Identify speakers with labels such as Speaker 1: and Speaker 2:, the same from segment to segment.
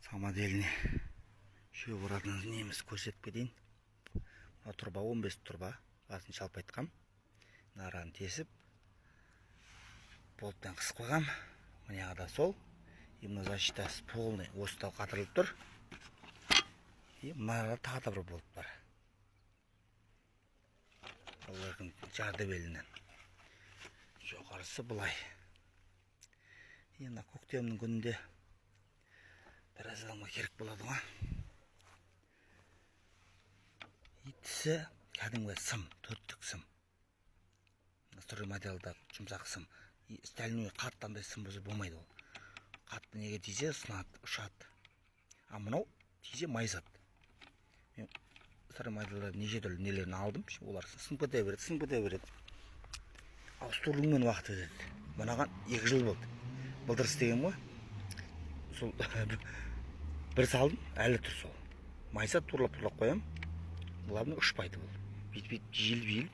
Speaker 1: самодельный шөп ұратын неміз көрсетіп кетейін. Мына тұрба 15 тұрба, басын шалып айтқам. Нараны тесіп, болтпен қысып қойғам. Мына да сол. И мына защитасы полный осыда қатырылып тұр. И мына тағы да бір болт бар. Олардың жарды белінен. Жоғарысы бұлай. Енді көктемнің күнінде біраз адамға керек болады ғой. Тісі кәдімгі сым, төрттік сым. Стройматериалда жұмсақ сым. Стальной қаттандай сым болса болмайды ол. Қатты неге тисе сынады, ұшады. А мынау тисе майысады. Мен стройматериалда неше түрлі нелерін алдым, олар сынып кете береді. Ауыстырылумен уақыт өтеді. Мынаған 2 жыл болды. Былтыр істеген ғой. Сол бір салдым, әлі тұр сол. Майса турлап қоям. Бұлардың ұшпайды бұл. Бит жел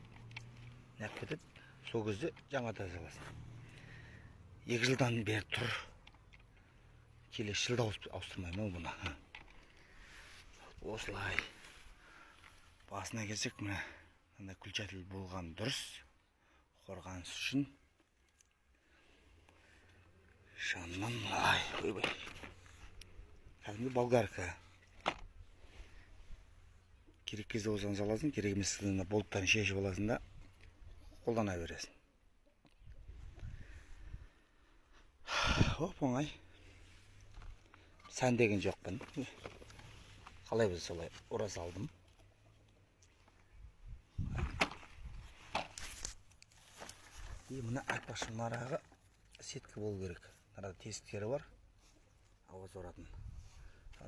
Speaker 1: нәп кетеді. Сол кезде жаңа тазаласын. 2 жылдан бері тұр. Келесі жылда ауыстырмаймын бұны. Осылай. Басына келсек, мына күлчатыл болған дұрыс. Қорғаныс үшін. Шаннан, ойбай. Кәдімгі болгарка. Керек кезде осыған саласың, керек емес кезде болттан шешіп аласың да қолдана бересің. Оп, оңай. Сән деген жоқпын. Қалай біз солай ұра салдым. Мына айтпақшы нарағы сеткі болу керек. Нарада тесіктері бар. Ауыз оратын.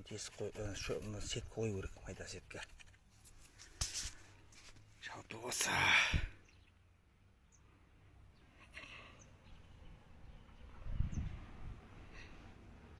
Speaker 1: Сеткі қою керек, майда сеткі. Жалпы осы.